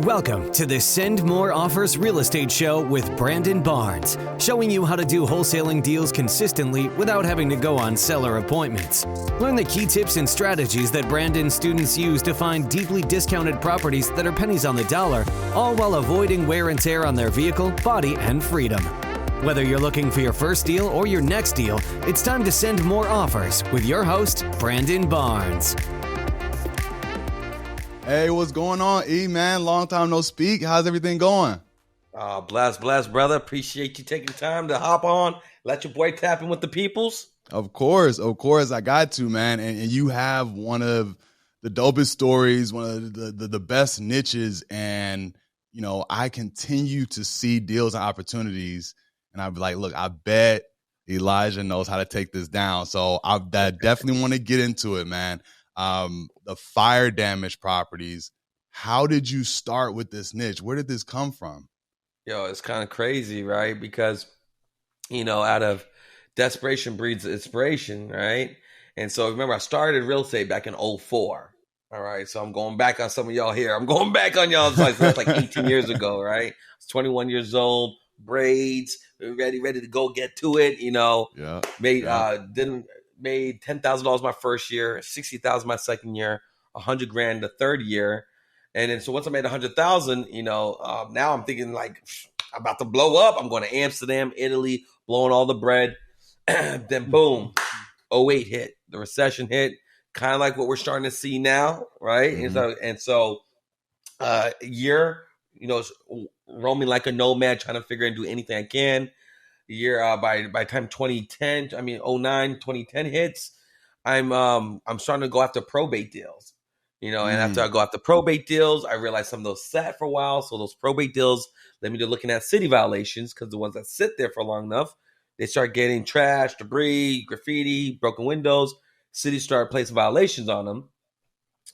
Welcome to the Send More Offers Real Estate Show with Brandon Barnes, showing you how to do wholesaling deals consistently without having to go on seller appointments. Learn the key tips and strategies that Brandon's students use to find deeply discounted properties that are pennies on the dollar, all while avoiding wear and tear on their vehicle, body, and freedom. Whether you're looking for your first deal or your next deal, it's time to send more offers with your host, Brandon Barnes. Hey, what's going on, E, man? Long time no speak. How's everything going? Bless, brother. Appreciate you taking time to hop on. Let your boy tap in with the peoples. Of course. I got to, man. And you have one of the dopest stories, one of the best niches. And, you know, I continue to see deals and opportunities. And I'd be like, look, I bet Elijah knows how to take this down. So I definitely want to get into it, man. The fire damage properties. How did you start with this niche? Where did this come from? Yo, it's kind of crazy, right? Because, you know, out of desperation breeds inspiration, right? And so remember, I started real estate back in 2004. All right. So I'm going back on some of y'all here. I'm going back on y'all. That's like 18 years ago, right? I was 21 years old, braids, ready to go get to it, you know. Yeah. Made $10,000 my first year, $60,000 my second year, $100,000 the third year. And then so once I made $100,000, you know, now I'm thinking like I'm about to blow up. I'm going to Amsterdam, Italy, blowing all the bread. Then boom, 2008 hit. The recession hit, kind of like what we're starting to see now, right? Mm-hmm. And so year, you know, roaming like a nomad, trying to figure and do anything I can. Year by time 2010, 2010 hits, I'm starting to go after probate deals, you know. And after I go after probate deals, I realized some of those sat for a while. So those probate deals led me to looking at city violations, because the ones that sit there for long enough, they start getting trash, debris, graffiti, broken windows. Cities start placing violations on them.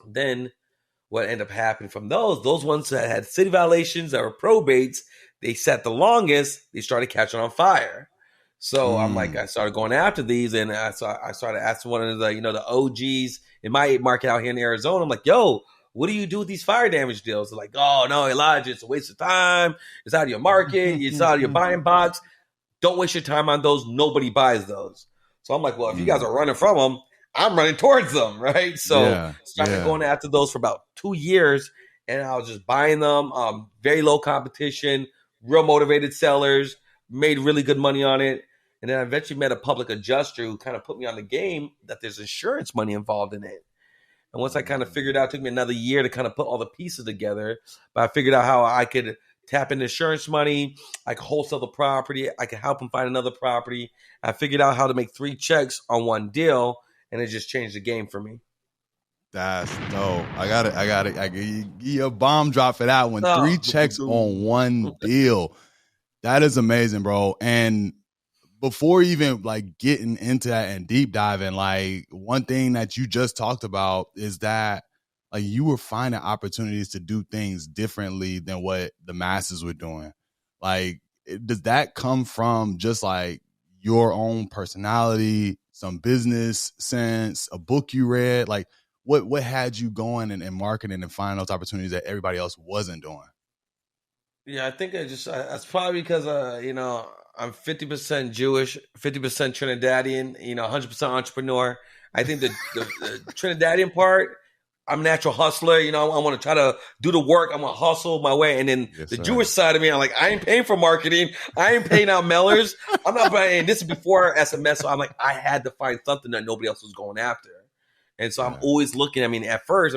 Then what ended up happening from those ones that had city violations that were probates, they sat the longest, they started catching on fire. So I'm like, I started going after these, and I started asking one of the, you know, the OGs in my market out here in Arizona. I'm like, yo, what do you do with these fire damage deals? They're like, oh, no, Elijah, it's a waste of time. It's out of your market. It's out of your buying box. Don't waste your time on those. Nobody buys those. So I'm like, well, if you guys are running from them, I'm running towards them, right? So started going after those for about 2 years, and I was just buying them. Very low competition, real motivated sellers, made really good money on it. And then I eventually met a public adjuster who kind of put me on the game that there's insurance money involved in it. And once I kind of figured out, it took me another year to kind of put all the pieces together, but I figured out how I could tap into insurance money. I could wholesale the property. I could help them find another property. I figured out how to make 3 checks on one deal, and it just changed the game for me. That's dope. I got it. I give you a bomb drop for that one. 3 checks on one deal. That is amazing, bro. And before even like getting into that and deep diving, like one thing that you just talked about is that like you were finding opportunities to do things differently than what the masses were doing. Like, does that come from just like your own personality, some business sense, a book you read? Like, what had you going and marketing and finding those opportunities that everybody else wasn't doing? Yeah, I think that's probably because, you know, I'm 50% Jewish, 50% Trinidadian, you know, 100% entrepreneur. I think the Trinidadian part, I'm a natural hustler. You know, I want to try to do the work. I want to hustle my way. And then Jewish side of me, I'm like, I ain't paying for marketing. I ain't paying out mailers. I'm not paying. This is before SMS. So I'm like, I had to find something that nobody else was going after. And so I'm always looking. I mean, at first,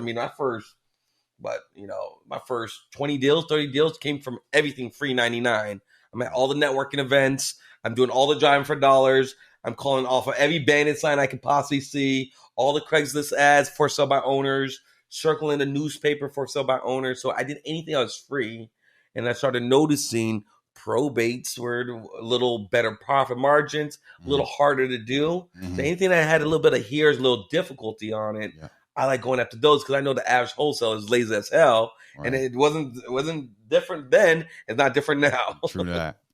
but you know, my first 20 deals, 30 deals came from everything free 99. I'm at all the networking events. I'm doing all the driving for dollars. I'm calling off of every bandit sign I can possibly see, all the Craigslist ads for sale by owners, circling the newspaper for sale by owners. So I did anything that was free. And I started noticing probates were a little better profit margins, a little harder to do. So anything that had a little bit of here is a little difficulty on it. Yeah. I like going after those because I know the average wholesaler is lazy as hell. Right. And it wasn't different then. It's not different now.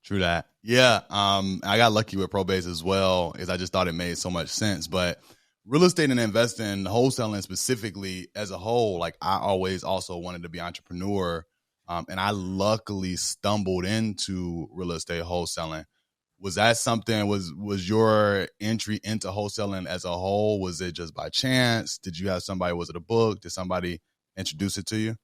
True that. Yeah. I got lucky with probates as well because I just thought it made so much sense. But real estate and investing, wholesaling specifically as a whole, like I always also wanted to be an entrepreneur. and I luckily stumbled into real estate wholesaling. Was that something, was your entry into wholesaling as a whole, was it just by chance? Did you have somebody, was it a book? Did somebody introduce it to you?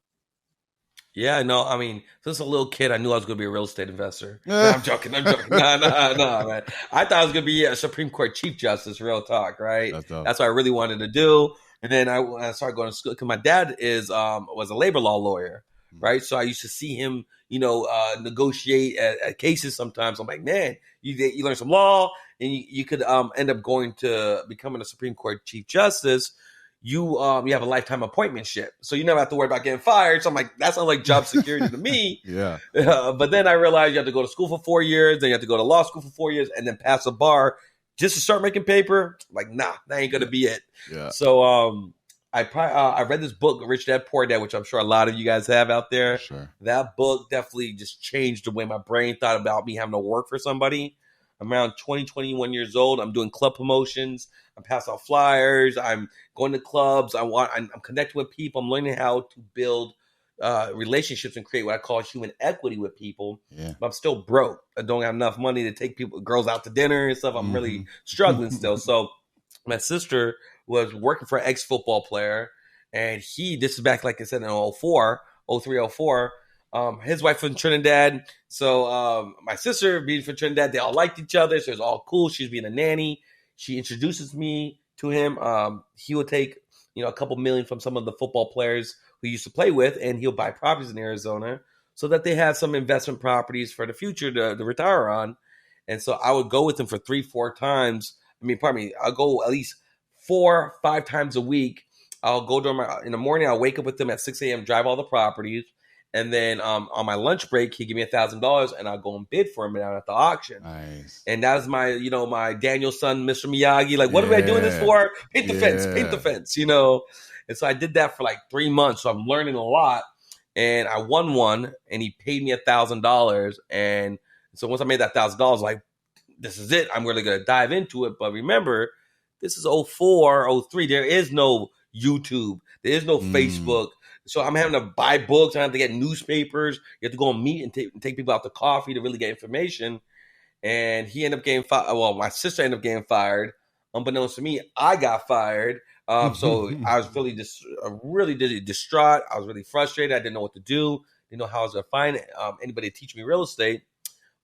Yeah, no, I mean, since a little kid, I knew I was going to be a real estate investor. No, I'm joking. No, man. I thought I was going to be a Supreme Court Chief Justice, real talk, right? That's what I really wanted to do. And then I started going to school because my dad was a labor law lawyer, right? So I used to see him, negotiate at cases sometimes. I'm like, man, you learn some law, and you could end up going to becoming a Supreme Court Chief Justice. You have a lifetime appointmentship, so you never have to worry about getting fired. So I'm like, that sounds like job security to me. Yeah. But then I realized you have to go to school for 4 years, then you have to go to law school for 4 years, and then pass a bar just to start making paper. Like, nah, that ain't gonna be it. Yeah. So I read this book, Rich Dad Poor Dad, which I'm sure a lot of you guys have out there. Sure. That book definitely just changed the way my brain thought about me having to work for somebody. I'm around 20, 21 years old. I'm doing club promotions. I'm passing out flyers. I'm going to clubs. I'm connecting with people. I'm learning how to build relationships and create what I call human equity with people. Yeah. But I'm still broke. I don't have enough money to take girls out to dinner and stuff. I'm really struggling still. So my sister was working for an ex-football player. And this is back, like I said, in 03, 04. His wife from Trinidad. So my sister being from Trinidad, they all liked each other. So it was all cool. She was being a nanny. She introduces me to him. He would take, a couple million from some of the football players who he used to play with, and he'll buy properties in Arizona so that they have some investment properties for the future to retire on. And so I would go with him for 3-4 times. I'll go at least 4-5 times a week. I'll go in the morning. I'll wake up with them at 6 a.m., drive all the properties. And then on my lunch break, he'd give me $1,000, and I'll go and bid for him down at the auction. Nice. And that was my, my Daniel son, Mr. Miyagi. Like, what am I doing this for? Paint the fence, And so I did that for like 3 months. So I'm learning a lot. And I won one, and he paid me $1,000. And so once I made that $1,000, like, this is it. I'm really going to dive into it. But remember, this is 04, 03. There is no YouTube. There is no Facebook. So I'm having to buy books. I have to get newspapers. You have to go and meet and take people out to coffee to really get information. And he ended up getting fired. Well, my sister ended up getting fired. Unbeknownst to me, I got fired. So I was really distraught. I was really frustrated. I didn't know what to do. Didn't know how I was going to find anybody to teach me real estate.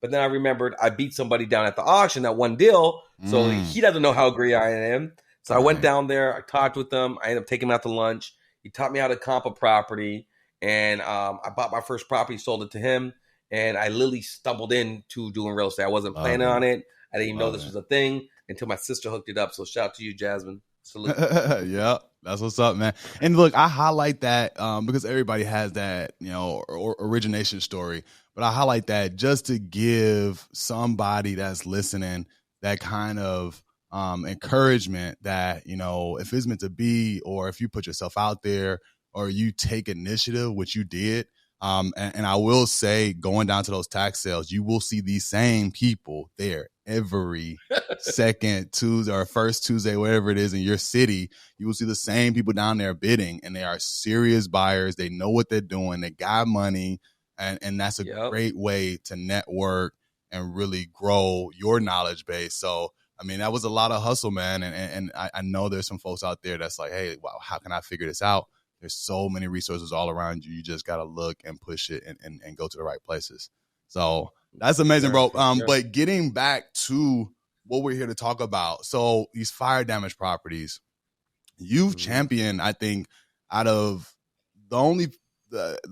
But then I remembered I beat somebody down at the auction, that one deal. So he doesn't know how great I am. So I went down there. I talked with him. I ended up taking him out to lunch. He taught me how to comp a property, and I bought my first property, sold it to him, and I literally stumbled into doing real estate. I wasn't planning on it. I didn't even know this was a thing until my sister hooked it up. So shout out to you, Jasmine. Salute. Yeah, that's what's up, man. And look, I highlight that because everybody has that, origination story. But I highlight that just to give somebody that's listening that kind of encouragement that, if it's meant to be, or if you put yourself out there or you take initiative, which you did. And I will say, going down to those tax sales, you will see these same people there every second Tuesday or first Tuesday, whatever it is in your city. You will see the same people down there bidding, and they are serious buyers. They know what they're doing. They got money. And that's a great way to network and really grow your knowledge base. So, that was a lot of hustle, man. And I know there's some folks out there that's like, hey, wow, how can I figure this out? There's so many resources all around you. You just got to look and push it and go to the right places. So that's amazing, bro. But getting back to what we're here to talk about. So these fire damage properties, you've championed, I think, out of the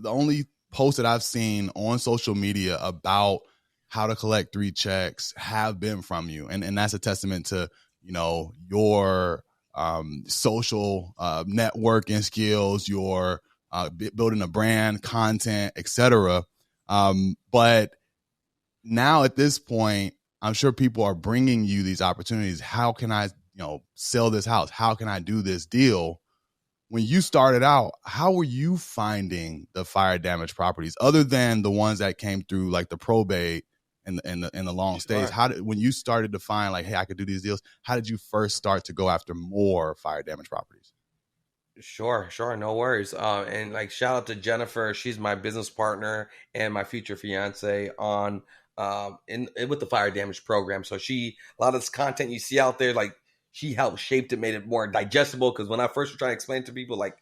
only post that I've seen on social media about how to collect 3 checks have been from you. And that's a testament to, your social networking skills, your building a brand, content, etc. But now at this point, I'm sure people are bringing you these opportunities. How can I, sell this house? How can I do this deal? When you started out, how were you finding the fire damage properties other than the ones that came through like the probate and the long stays? When you started to find like, hey, I could do these deals, how did you first start to go after more fire damage properties? Sure, sure, no worries. And like shout out to Jennifer, she's my business partner and my future fiance on in with the fire damage program. So she a lot of this content you see out there, like she helped shaped it, made it more digestible. Because when I first was trying to explain to people, like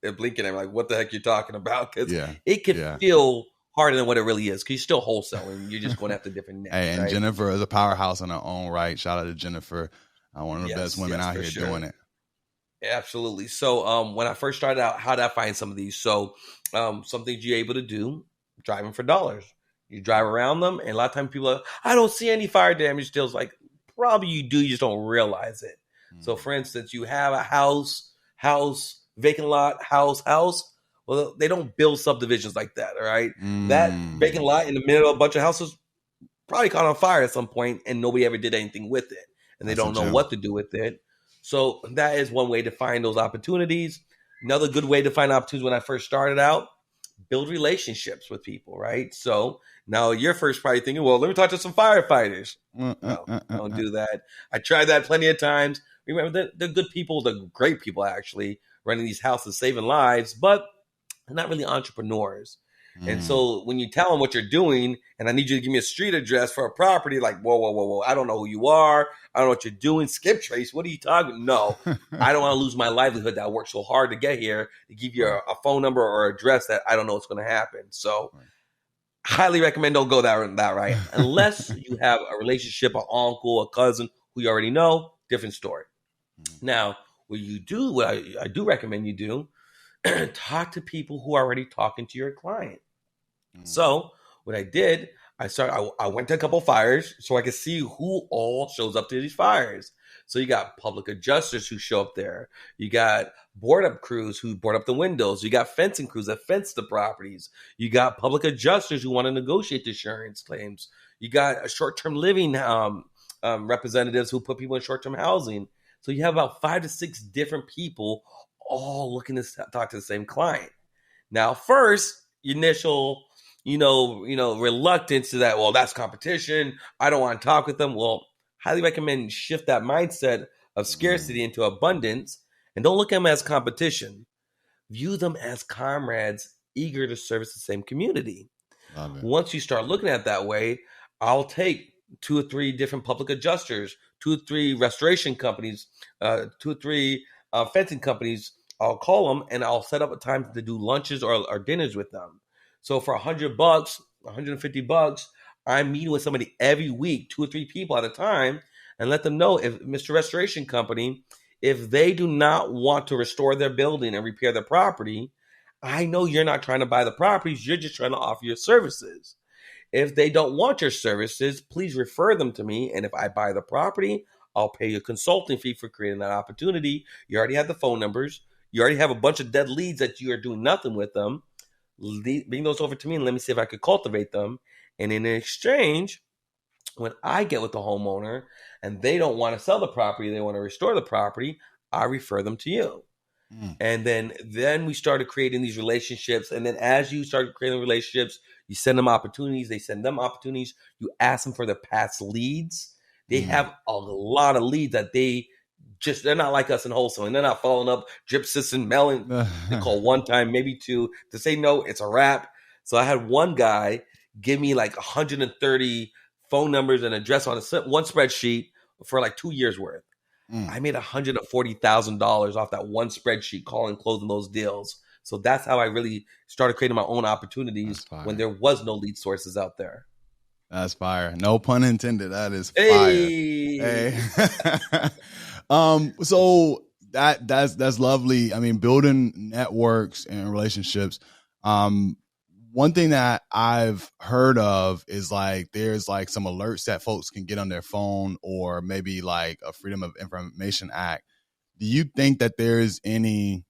they're blinking at me, like, what the heck you talking about? Because Yeah. it can Yeah. feel harder than what it really is. Because you're still wholesaling, you're just going after different niches, Hey, and right? Jennifer is a powerhouse in her own right. Shout out to Jennifer, one of the best women out for here sure. doing it. Absolutely. So when I first started out, how did I find some of these? So some things you're able to do, driving for dollars. You drive around them, and a lot of times people are, I don't see any fire damage deals. Like, probably you do, you just don't realize it. So for instance, you have a house, vacant lot, house. Well, they don't build subdivisions like that, all right? That vacant lot in the middle of a bunch of houses probably caught on fire at some point, and nobody ever did anything with it. And they don't know what to do with it. So that is one way to find those opportunities. Another good way to find opportunities when I first started out, build relationships with people, right? So now you're first probably thinking, well, let me talk to some firefighters. No, don't do that. I tried that plenty of times. Remember, they're good people, they're great people actually, running these houses, saving lives, but they're not really entrepreneurs. And so when you tell them what you're doing, and I need you to give me a street address for a property, like, whoa. I don't know who you are. I don't know what you're doing. Skip trace. What are you talking? No, I don't want to lose my livelihood that I worked so hard to get here to give you a phone number or address that I don't know what's going to happen. So highly recommend don't go that right. Unless you have a relationship, an uncle, a cousin who you already know, different story. Now, what I do recommend you do, talk to people who are already talking to your client. So what I did, I went to a couple fires so I could see who all shows up to these fires. So you got public adjusters who show up there. You got board up crews who board up the windows. You got fencing crews that fence the properties. You got public adjusters who want to negotiate the insurance claims. You got a short-term living representatives who put people in short-term housing. So you have about 5 to 6 different people all looking to talk to the same client. Now, first, initial reluctance to that. Well, that's competition. I don't want to talk with them. Well, highly recommend shift that mindset of scarcity into abundance and don't look at them as competition. View them as comrades eager to service the same community. Once you start looking at it that way, I'll take 2 or 3 different public adjusters, 2 or 3 restoration companies, 2 or 3 fencing companies. I'll call them and I'll set up a time to do lunches or dinners with them. So for $100, $150, I'm meeting with somebody every week, 2 or 3 people at a time, and let them know, if Mr. Restoration Company, if they do not want to restore their building and repair their property, I know you're not trying to buy the properties, you're just trying to offer your services. If they don't want your services, please refer them to me, and if I buy the property, I'll pay you a consulting fee for creating that opportunity. You already have the phone numbers. You already have a bunch of dead leads that you are doing nothing with them. Bring those over to me and let me see if I could cultivate them. And in exchange, when I get with the homeowner and they don't want to sell the property, they want to restore the property, I refer them to you. And then we started creating these relationships. And then as you start creating relationships, you send them opportunities, they send them opportunities. You ask them for their past leads. They have a lot of leads that they're not like us in wholesaling. They're not following up, drip system, mailing. They call one time, maybe 2 to say no, it's a wrap. So I had one guy give me like 130 phone numbers and address on one spreadsheet for like 2 years worth. I made $140,000 off that one spreadsheet, calling, closing those deals. So that's how I really started creating my own opportunities when there was no lead sources out there. That's fire. No pun intended. That is fire. Hey. So that's lovely. I mean, building networks and relationships. One thing that I've heard of is like there's like some alerts that folks can get on their phone, or maybe like a Freedom of Information Act. Do you think that there's any,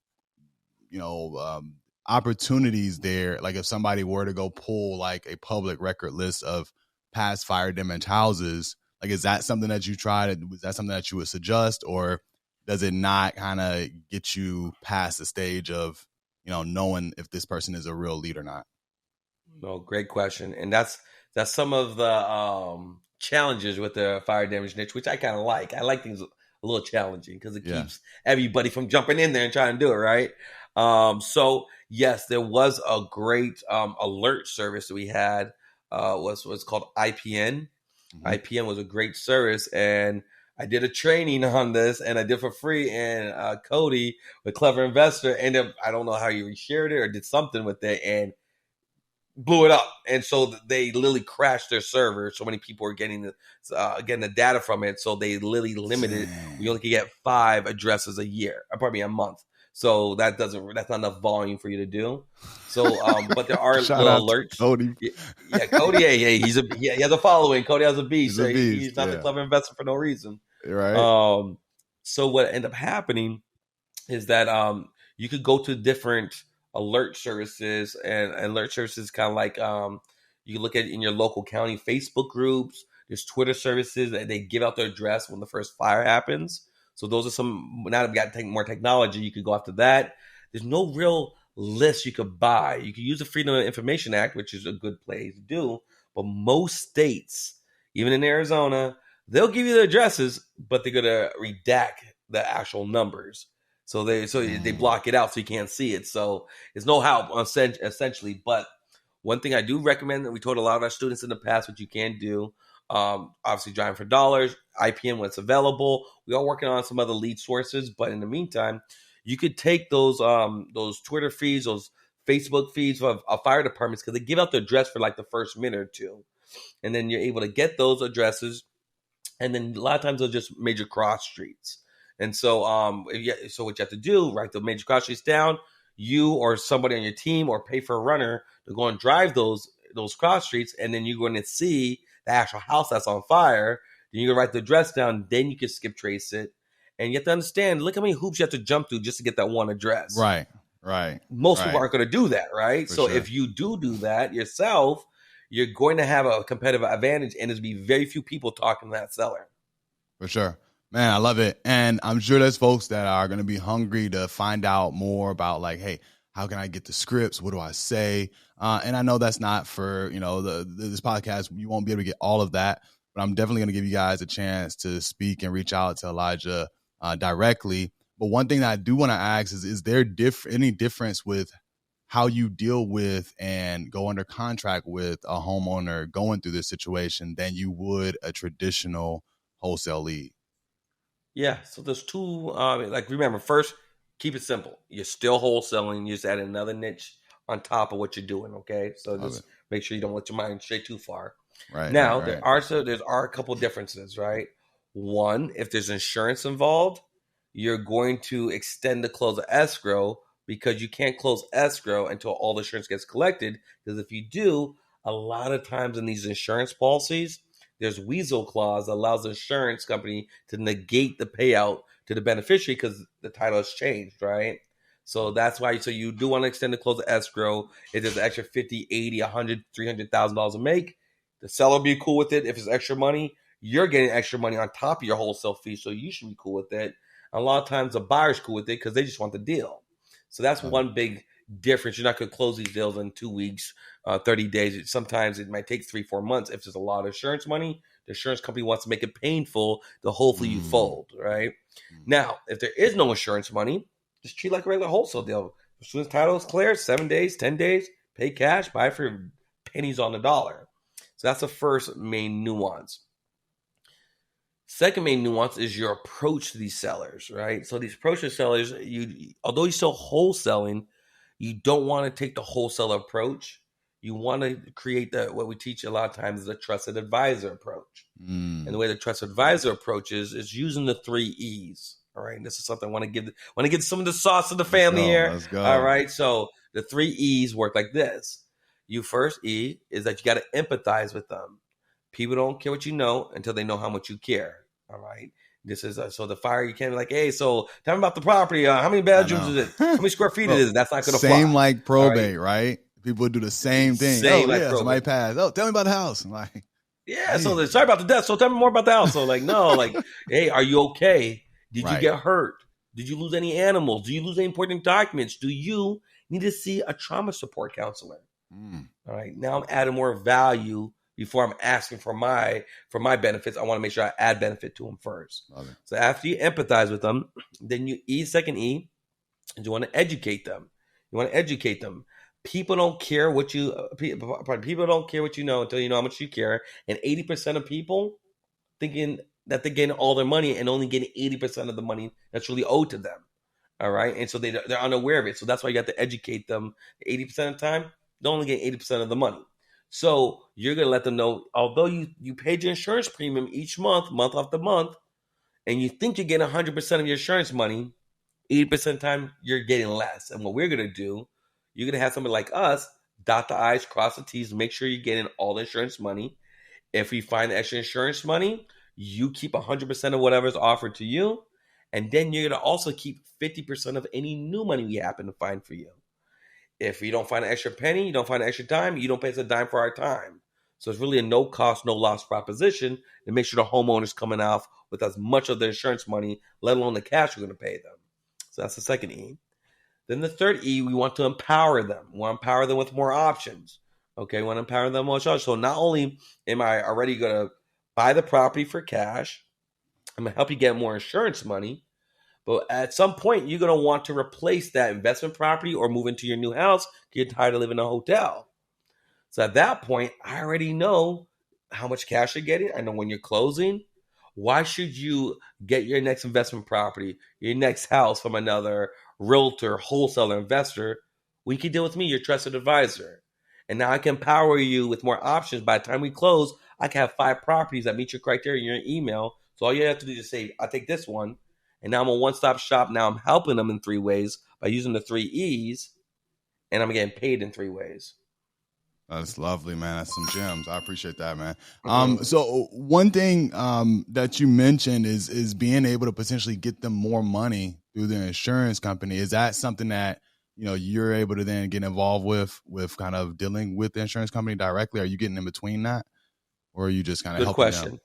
opportunities there? Like if somebody were to go pull like a public record list of past fire damage houses, like is that something that you tried? Was that something that you would suggest, or does it not kind of get you past the stage of, knowing if this person is a real lead or not? No, great question. And that's some of the challenges with the fire damage niche, which I kind of like. I like things a little challenging because it keeps everybody from jumping in there and trying to do it, right? So yes, there was a great alert service that we had. Was called IPN. IPN was a great service, and I did a training on this, and I did for free. And Cody, the clever investor, ended up, I don't know how he reshared it or did something with it, and blew it up. And so they literally crashed their server. So many people were getting the data from it. So they literally limited. We only could get 5 addresses a year, probably a month. So that's not enough volume for you to do. So, but there are little alerts. Cody. Yeah, Cody. Hey, he has a following. Cody has a beast. He's not the clever investor for no reason. Right. So what ended up happening is that you could go to different alert services, and alert services kind of like you can look at in your local county Facebook groups. There's Twitter services that they give out their address when the first fire happens. So those are some. Now that we got to take more technology, you could go after that. There's no real list you could buy. You could use the Freedom of Information Act, which is a good place to do. But most states, even in Arizona, they'll give you the addresses, but they're gonna redact the actual numbers. So they block it out so you can't see it. So it's no help essentially. But one thing I do recommend that we told a lot of our students in the past, what you can do, obviously driving for dollars, IPN when it's available. We are working on some other lead sources, but in the meantime, you could take those Twitter feeds, those Facebook feeds of fire departments, because they give out the address for like the first minute or two, and then you're able to get those addresses, and then a lot of times they're just major cross streets. And so, so what you have to do, write the major cross streets down. You or somebody on your team, or pay for a runner to go and drive those cross streets, and then you're going to see the actual house that's on fire. Then you can write the address down. Then you can skip trace it, and you have to understand. Look how many hoops you have to jump through just to get that one address. Right. Most people aren't going to do that, right? So if you do that yourself, you're going to have a competitive advantage, and there's be very few people talking to that seller. For sure. Man, I love it. And I'm sure there's folks that are going to be hungry to find out more about, like, hey, how can I get the scripts? What do I say? And I know that's not for, this podcast. You won't be able to get all of that, but I'm definitely going to give you guys a chance to speak and reach out to Elijah directly. But one thing that I do want to ask is there any difference with how you deal with and go under contract with a homeowner going through this situation than you would a traditional wholesale lead? Yeah, so there's two. Remember, first, keep it simple. You're still wholesaling. You just add another niche on top of what you're doing. Okay, so just make sure you don't let your mind stray too far. Right. Now, there are a couple differences. Right. One, if there's insurance involved, you're going to extend the close of escrow, because you can't close escrow until all the insurance gets collected. Because if you do, a lot of times in these insurance policies, there's weasel clause that allows the insurance company to negate the payout to the beneficiary because the title has changed, right? So that's why. So you do want to extend the close of escrow. If there's an extra $50, $80, $100, $300,000 to make, the seller will be cool with it. If it's extra money, you're getting extra money on top of your wholesale fee, so you should be cool with it. A lot of times the buyer's cool with it because they just want the deal. So that's one big difference. You're not going to close these deals in 2 weeks, 30 days. Sometimes it might take 3-4 months. If there's a lot of insurance money, the insurance company wants to make it painful to hopefully you fold, right? Now, if there is no insurance money, just treat it like a regular wholesale deal. As soon as title is clear, 7 days, 10 days, pay cash, buy for pennies on the dollar. So that's the first main nuance. Second main nuance is your approach to these sellers, right? So these approach to sellers, although you're still wholesaling, you don't want to take the wholesaler approach. You want to create what we teach a lot of times is a trusted advisor approach. And the way the trusted advisor approach is using the 3 E's. All right. And this is something I want to give some of the sauce to the family here. Let's go. All right. So the 3 E's work like this. First E is that you got to empathize with them. People don't care what you know until they know how much you care. All right. This is so the fire. You can't be like, hey, so tell me about the property. How many bedrooms is it? How many square feet it is? That's not going to fly. Same like probate, right? People do the same thing. Somebody passed. Oh, tell me about the house. I'm like, so sorry about the death. So tell me more about the house. So hey, are you okay? Did you get hurt? Did you lose any animals? Do you lose any important documents? Do you need to see a trauma support counselor? All right. Now I'm adding more value before I'm asking for my benefits. I want to make sure I add benefit to them first. So after you empathize with them, then second E, is you want to educate them. People don't care what you people don't care what you know until you know how much you care. And 80% of people thinking that they're getting all their money and only getting 80% of the money that's really owed to them. All right. And so they're unaware of it. So that's why you got to educate them 80% of the time. They only get 80% of the money. So you're going to let them know, although you paid your insurance premium each month after month, and you think you're getting 100% of your insurance money, 80% of the time you're getting less. And what we're going to do, you're going to have somebody like us dot the I's, cross the T's, make sure you're getting all the insurance money. If we find the extra insurance money, you keep 100% of whatever's offered to you. And then you're going to also keep 50% of any new money we happen to find for you. If you don't find an extra penny, you don't find an extra dime, you don't pay us a dime for our time. So it's really a no cost, no loss proposition to make sure the homeowner's coming off with as much of the insurance money, let alone the cash we're going to pay them. So that's the second E. Then the third E, we want to empower them. We want to empower them with more options. Okay, we want to empower them with more options. So not only am I already going to buy the property for cash, I'm going to help you get more insurance money, but at some point, you're going to want to replace that investment property or move into your new house because you're tired of living in a hotel. So at that point, I already know how much cash you're getting. I know when you're closing. Why should you get your next investment property, your next house from another realtor, wholesaler, investor? We can deal with me, your trusted advisor. And now I can empower you with more options. By the time we close, I can have 5 properties that meet your criteria in your email. So all you have to do is just say, I take this one. And now I'm a one-stop shop. Now I'm helping them in 3 ways by using the 3 E's. And I'm getting paid in 3 ways. That's lovely, man. That's some gems. I appreciate that, man. So one thing that you mentioned is being able to potentially get them more money through their insurance company. Is that something that, you know, you're able to then get involved with kind of dealing with the insurance company directly? Are you getting in between that, or are you just kind of helping question. them?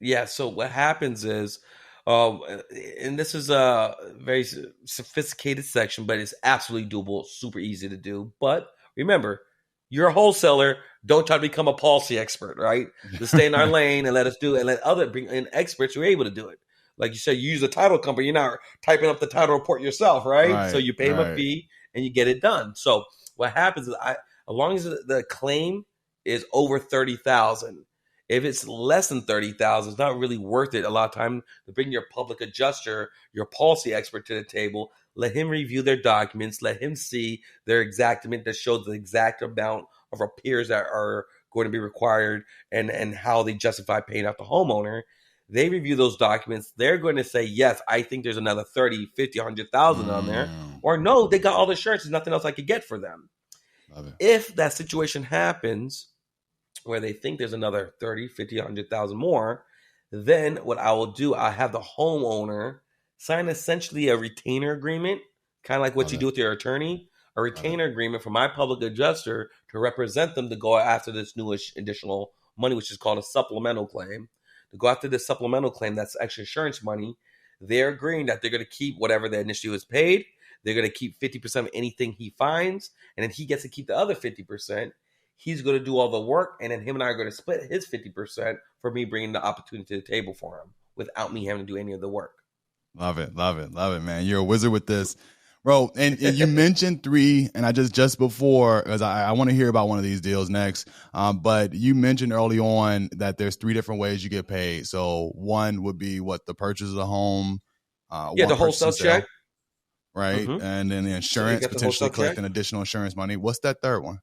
Yeah. So what happens is, and this is a very sophisticated section, but it's absolutely doable, super easy to do. But remember, you're a wholesaler. Don't try to become a policy expert, right? Just stay in our lane and let us do it, and let other bring in experts who are able to do it. Like you said, you use a title company. You're not typing up the title report yourself, right? So you pay them a fee and you get it done. So what happens is, as long as the claim is over $30,000, if it's less than $30,000, it's not really worth it. A lot of time to bring your public adjuster, your policy expert to the table. Let him review their documents. Let him see their exactament that shows the exact amount of repairs that are going to be required and how they justify paying out the homeowner. They review those documents. They're going to say, yes, I think there's another 30, 50, 100,000 on there. Or no, they got all the insurance. There's nothing else I could get for them. If that situation happens where they think there's another 30, 50, 100,000 more, then what I will do, I'll have the homeowner sign essentially a retainer agreement, kind of like what you do with your attorney, a retainer agreement for my public adjuster to represent them to go after this new additional money, which is called a supplemental claim. To go after this supplemental claim, that's extra insurance money. They're agreeing that they're going to keep whatever the initially was paid. They're going to keep 50% of anything he finds, and then he gets to keep the other 50%. He's going to do all the work, and then him and I are going to split his 50% for me bringing the opportunity to the table for him without me having to do any of the work. Love it, man. You're a wizard with this, bro. And you mentioned 3, and I just before, because I want to hear about one of these deals next. But you mentioned early on that there's 3 different ways you get paid. So one would be the purchase of the home, the wholesale check, right? And then the insurance, so potentially collecting additional insurance money. What's that third one?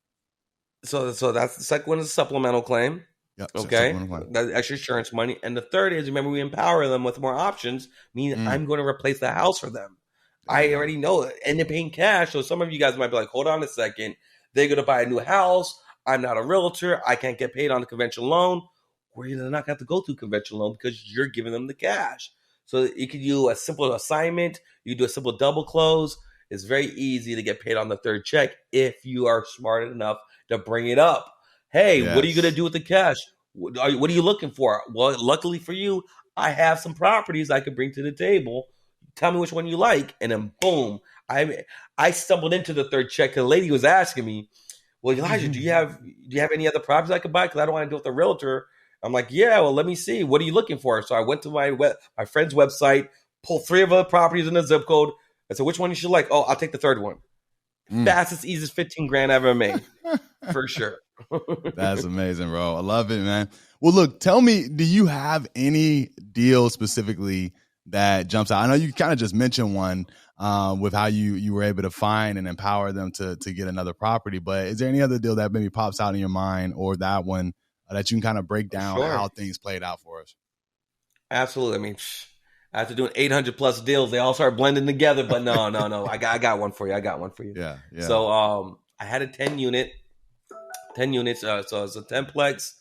So that's the second one is a supplemental claim. Yep, okay, that's extra insurance money. And the third is, remember, we empower them with more options, meaning I'm going to replace the house for them. I already know it. And they're paying cash. So some of you guys might be like, hold on a second. They're going to buy a new house. I'm not a realtor. I can't get paid on a conventional loan. Well, you're not going to have to go through conventional loan because you're giving them the cash. So you could do a simple assignment. You do a simple double close. It's very easy to get paid on the third check if you are smart enough to bring it up. Hey, What are you going to do with the cash? What are you looking for? Well, luckily for you, I have some properties I could bring to the table. Tell me which one you like. And then boom, I stumbled into the third check. The lady was asking me, well, Elijah, do you have any other properties I could buy? Because I don't want to deal with a realtor. I'm like, yeah, well, let me see. What are you looking for? So I went to my friend's website, pulled 3 of the properties in the zip code. I said, which one you should like? Oh, I'll take the third one. Fastest, easiest 15 grand I've ever made. For sure. That's amazing, bro. I love it, man. Well, look, tell me, do you have any deal specifically that jumps out? I know you kind of just mentioned one with how you were able to find and empower them to get another property, but is there any other deal that maybe pops out in your mind, or that one that you can kind of break down how things played out for us? Absolutely. I mean, after doing 800 plus deals, they all start blending together, but no. I got one for you. Yeah. So I had a 10 units. So it's a 10-plex.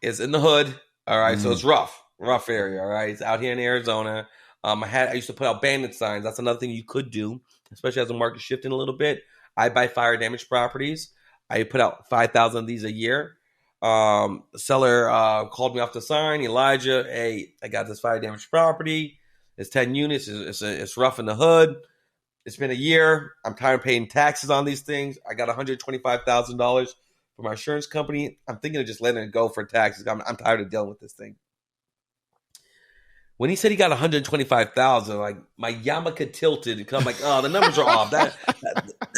It's in the hood. All right. So it's rough area. All right. It's out here in Arizona. I used to put out bandit signs. That's another thing you could do, especially as the market's shifting a little bit. I buy fire damage properties. I put out 5,000 of these a year. The seller called me off the sign. Elijah, hey, I got this fire damage property. It's 10 units. It's rough in the hood. It's been a year. I'm tired of paying taxes on these things. I got $125,000 from my insurance company. I'm thinking of just letting it go for taxes. I'm tired of dealing with this thing. When he said he got $125,000, like my yarmulke tilted because I'm like, oh, the numbers are off. That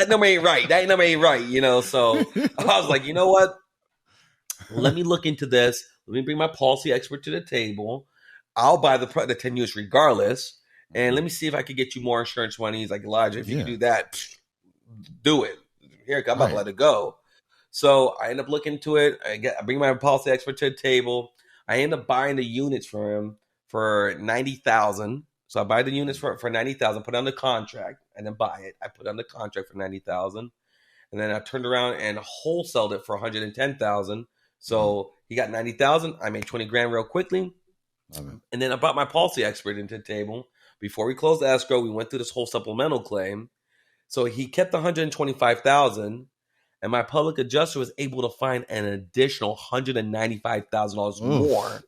number ain't right. That number ain't right. So I was like, you know what? Let me look into this. Let me bring my policy expert to the table. I'll buy the 10 units regardless. And let me see if I could get you more insurance money. He's like, Elijah, if you can do that, do it. Here, I'm about to let it go. So I end up looking into it. I bring my policy expert to the table. I end up buying the units for him for $90,000. So I buy the units for $90,000, put on the contract, and then buy it. I put on the contract for $90,000. And then I turned around and wholesaled it for $110,000. So he got $90,000. I made 20 grand real quickly. And then I brought my policy expert into the table. Before we closed the escrow, we went through this whole supplemental claim. So he kept the $125,000, and my public adjuster was able to find an additional $195,000 more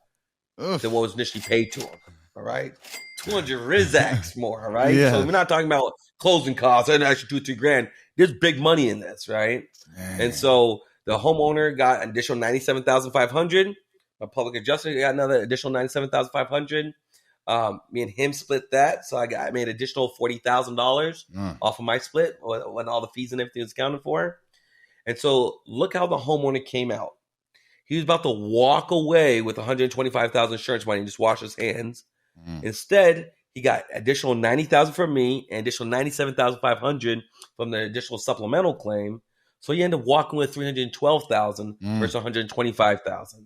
than what was initially paid to him. All right, 200 Rizaks more. All right, so we're not talking about closing costs and actually 2-3 grand. There's big money in this, right? Man. And so the homeowner got an additional $97,500. My public adjuster got another additional $97,500. Me and him split that, so I made additional $40,000 off of my split when all the fees and everything was accounted for. And so look how the homeowner came out. He was about to walk away with $125,000 insurance money and just wash his hands. Instead, he got additional $90,000 from me and additional $97,500 from the additional supplemental claim. So he ended up walking with $312,000 versus $125,000.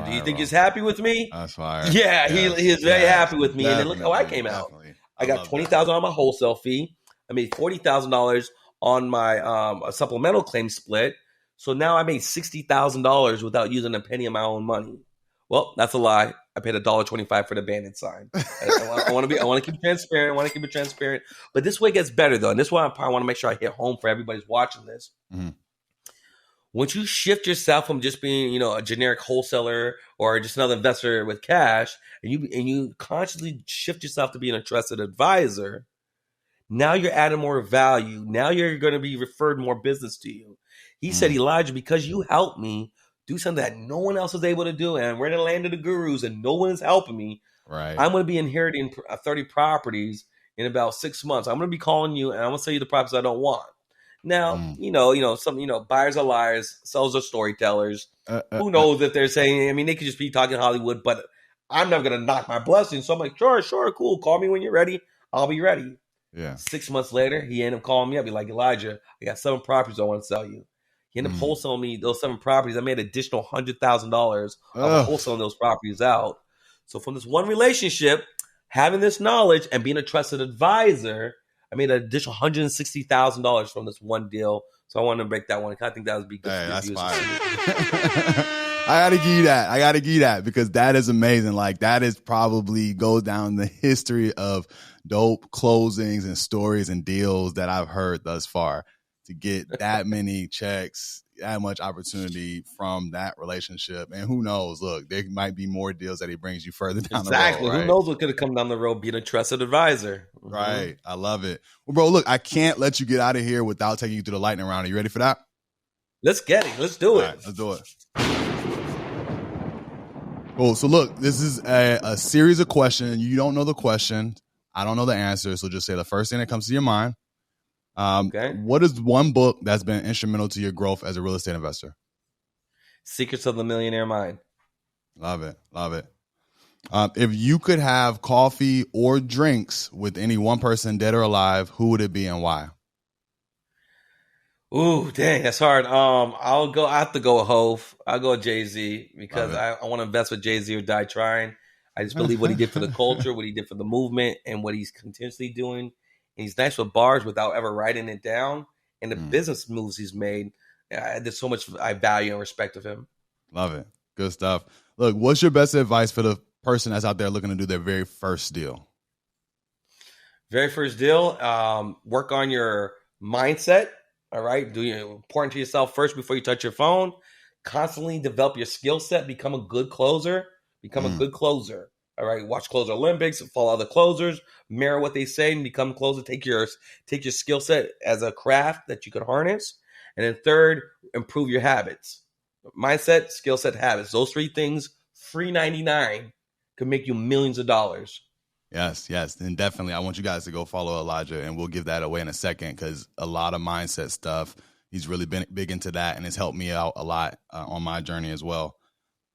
Do you think he's happy with me? That's fire. Yeah, he is very happy with me. And then look how I came out. I got $20,000 on my wholesale fee. I made $40,000 on my supplemental claim split. So now I made $60,000 without using a penny of my own money. Well, that's a lie. I paid $1.25 for the bandit sign. I want to keep it transparent. But this way it gets better though, and this is why I want to make sure I hit home for everybody who's watching this. Once you shift yourself from just being, a generic wholesaler or just another investor with cash, and you consciously shift yourself to being a trusted advisor, now you're adding more value. Now you're going to be referred more business to you. He said, Elijah, because you helped me do something that no one else was able to do, and we're in the land of the gurus, and no one is helping me. Right. I'm going to be inheriting 30 properties in about 6 months. I'm going to be calling you, and I'm going to sell you the properties I don't want. Now, buyers are liars, sellers are storytellers. Who knows if they're saying, they could just be talking Hollywood, but I'm never going to knock my blessing. So I'm like, sure, cool. Call me when you're ready. I'll be ready. Yeah. 6 months later, he ended up calling me up. Be like, Elijah, I got 7 properties I want to sell you. He ended up wholesaling me those 7 properties. I made an additional $100,000 of wholesaling those properties out. So from this one relationship, having this knowledge and being a trusted advisor, I made an additional $160,000 from this one deal. So I wanted to break that one. I think that would be good. Hey, that's fire. I gotta give you that because that is amazing. Like that is probably goes down the history of dope closings and stories and deals that I've heard thus far. To get that many checks, that much opportunity from that relationship. And who knows, look, there might be more deals that he brings you further down the road. Exactly. Right? Who knows what could have come down the road being a trusted advisor. Right. I love it. Well, bro, look, I can't let you get out of here without taking you through the lightning round. Are you ready for that? Let's get it. Let's do All it. right, let's do it. Cool. So look, this is a series of questions. You don't know the question. I don't know the answer. So just say the first thing that comes to your mind. Okay. What is one book that's been instrumental to your growth as a real estate investor? Secrets of the Millionaire Mind. Love it. Love it. If you could have coffee or drinks with any one person, dead or alive, who would it be and why? Ooh, dang, that's hard. I have to go with Hove. I'll go with Jay-Z because I want to invest with Jay-Z or die trying. I just believe what he did for the culture, what he did for the movement, and what he's continuously doing. And he's nice with bars without ever writing it down. And the business moves he's made, there's so much I value and respect of him. Love it. Good stuff. Look, what's your best advice for the person that's out there looking to do their very first deal? Very first deal, work on your mindset. All right. Important to yourself first before you touch your phone. Constantly develop your skill set. Become a good closer. Become a good closer. All right. Watch Closer Olympics. Follow other closers. Mirror what they say and become closer. Take your skill set as a craft that you can harness. And then third, improve your habits. Mindset, skill set, habits. Those three things, free 99, can make you millions of dollars. Yes. And definitely, I want you guys to go follow Elijah, and we'll give that away in a second because a lot of mindset stuff, he's really been big into that, and it's helped me out a lot on my journey as well.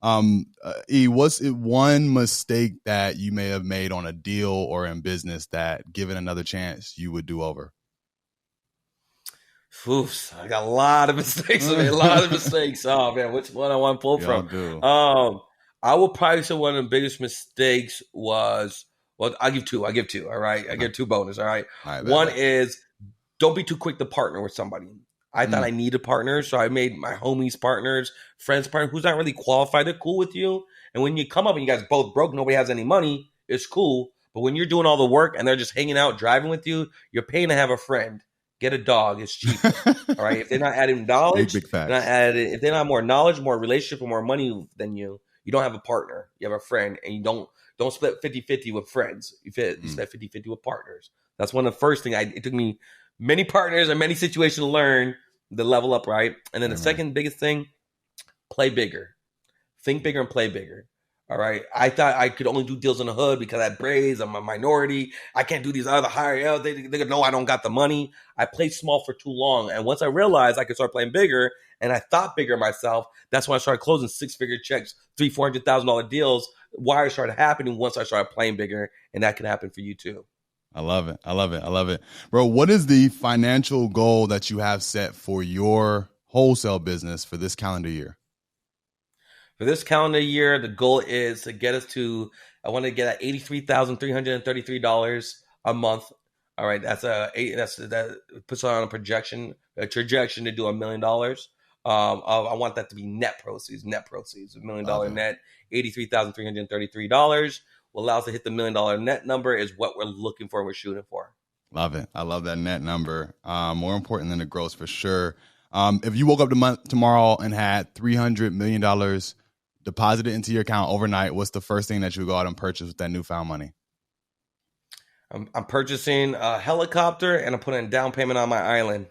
What's one mistake that you may have made on a deal or in business that, given another chance, you would do over? Oof, I got a lot of mistakes. Oh, man, which one I want to pull from? I will probably say one of the biggest mistakes was, well, I'll give two. All right. I give two bonus. All right. One is don't be too quick to partner with somebody. I thought I needed partners. So I made my homies partners, friends partners, who's not really qualified. They're cool with you. And when you come up and you guys both broke, nobody has any money, it's cool. But when you're doing all the work and they're just hanging out, driving with you, you're paying to have a friend. Get a dog. It's cheap. All right. If they're not adding knowledge, if they're not more knowledge, more relationship, or more money than you, you don't have a partner. You have a friend, and you don't split 50-50 with friends. You split 50-50 with partners. That's one of the first things. It took me many partners and many situations to learn the level up, right? And then the second biggest thing, play bigger. Think bigger and play bigger. All right. I thought I could only do deals in the hood because I had braids. I'm a minority. I can't do these other higher. They know I don't got the money. I played small for too long. And once I realized I could start playing bigger and I thought bigger myself, that's when I started closing 6-figure checks, $300,000-$400,000 deals. Wires started happening once I started playing bigger. And that can happen for you too. I love it. Bro, what is the financial goal that you have set for your wholesale business for this calendar year? For this calendar year, the goal is to get us to, I want to get at $83,333 a month. All right, that puts on a trajectory to do $1 million. I want that to be net proceeds, $1 million net, $83,333 will allow us to hit the $1 million net number is what we're looking for. We're shooting for. Love it. I love that net number. More important than the gross for sure. If you woke up tomorrow and had $300 million deposited into your account overnight, what's the first thing that you would go out and purchase with that newfound money? I'm purchasing a helicopter and I'm putting a down payment on my island.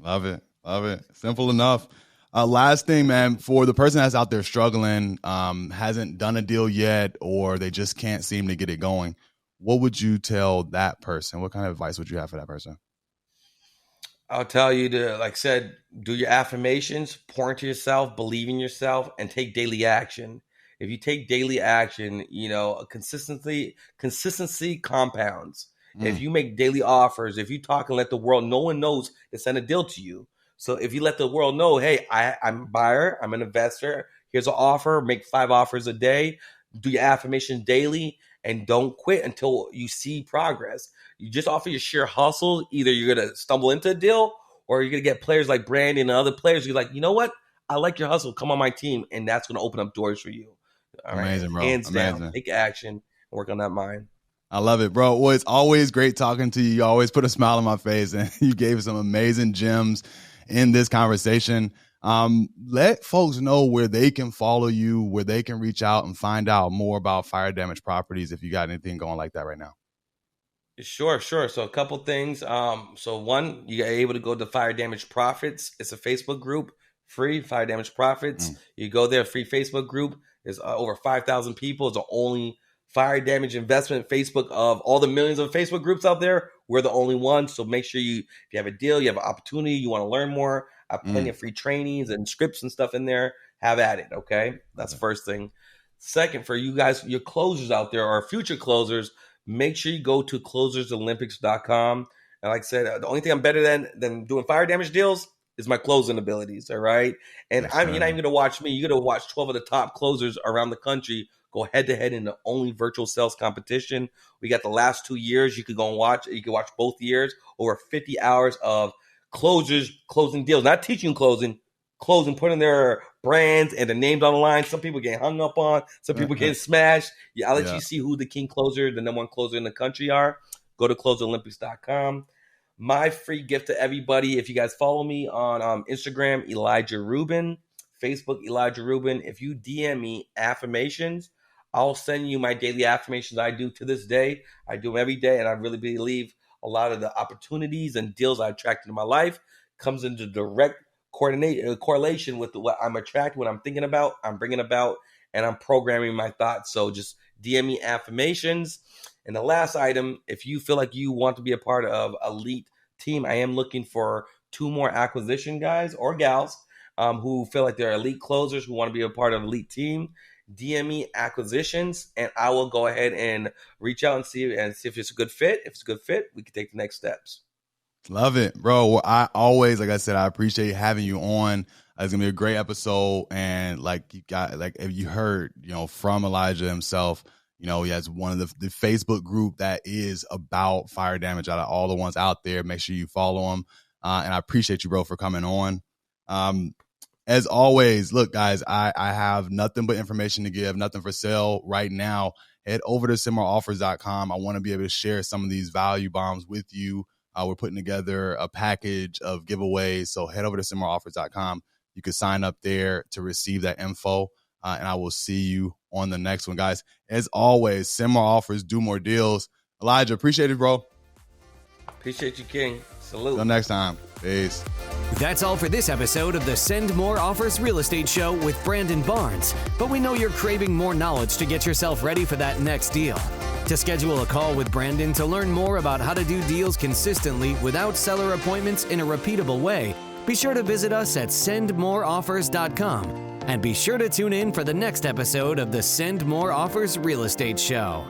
Love it. Simple enough. Last thing, man, for the person that's out there struggling, hasn't done a deal yet, or they just can't seem to get it going, what would you tell that person? What kind of advice would you have for that person? I'll tell you to, like I said, do your affirmations, pour into yourself, believe in yourself, and take daily action. If you take daily action, consistency compounds. If you make daily offers, if you talk and let the world, no one knows to send a deal to you. So if you let the world know, hey, I'm a buyer, I'm an investor, here's an offer, make 5 offers a day, do your affirmation daily, and don't quit until you see progress. You just offer your sheer hustle. Either you're going to stumble into a deal or you're going to get players like Brandon and other players. You're like, you know what? I like your hustle. Come on my team. And that's going to open up doors for you. All Amazing, right? bro. Hands down. Take action and work on that mind. I love it, bro. Well, it's always great talking to you. You always put a smile on my face, and you gave some amazing gems in this conversation. Let folks know where they can follow you, where they can reach out and find out more about fire damage properties if you got anything going like that right now. Sure. So a couple things. So one, you're able to go to Fire Damage Profits. It's a Facebook group, free Fire Damage Profits. You go there, free Facebook group. There's over 5,000 people. It's the only fire damage investment Facebook of all the millions of Facebook groups out there. We're the only one. So make sure if you have a deal, you have an opportunity, you want to learn more. I have plenty of free trainings and scripts and stuff in there. Have at it. Okay. That's the first thing. Second, for you guys, your closers out there or future closers, make sure you go to closersolympics.com. And like I said, the only thing I'm better than doing fire damage deals is my closing abilities. All right. And you're not even going to watch me. You're going to watch 12 of the top closers around the country go head to head in the only virtual sales competition. We got the last 2 years. You could go and watch. You could watch both years. Over 50 hours of closers closing deals, not teaching closing, putting their brands and the names on the line. Some people get hung up on. Some people get smashed. Yeah, I'll let you see who the king closer, the number one closer in the country are. Go to closerolympics.com. My free gift to everybody, if you guys follow me on Instagram, Elijah Rubin, Facebook, Elijah Rubin. If you DM me affirmations, I'll send you my daily affirmations I do to this day. I do them every day, and I really believe a lot of the opportunities and deals I attract into my life comes into direct correlation with what I'm attracting, what I'm thinking about, I'm bringing about, and I'm programming my thoughts. So just DM me affirmations. And the last item, if you feel like you want to be a part of elite team, I am looking for 2 more acquisition guys or gals who feel like they're elite closers who want to be a part of elite team. DM me acquisitions, and I will go ahead and reach out and see if it's a good fit. If it's a good fit, we can take the next steps. Love it, bro. Well, I always, like I said, I appreciate having you on. It's gonna be a great episode, and if you heard, from Elijah himself, he has one of the Facebook group that is about fire damage out of all the ones out there. Make sure you follow him, and I appreciate you, bro, for coming on. As always, look, guys, I have nothing but information to give, nothing for sale right now. Head over to sendmoreoffers.com. I want to be able to share some of these value bombs with you. We're putting together a package of giveaways. So head over to sendmoreoffers.com. You can sign up there to receive that info. And I will see you on the next one, guys. As always, send more offers, do more deals. Elijah, appreciate it, bro. Appreciate you, King. Salute. Until next time. Peace. That's all for this episode of the Send More Offers Real Estate Show with Brandon Barnes. But we know you're craving more knowledge to get yourself ready for that next deal. To schedule a call with Brandon to learn more about how to do deals consistently without seller appointments in a repeatable way, be sure to visit us at sendmoreoffers.com. And be sure to tune in for the next episode of the Send More Offers Real Estate Show.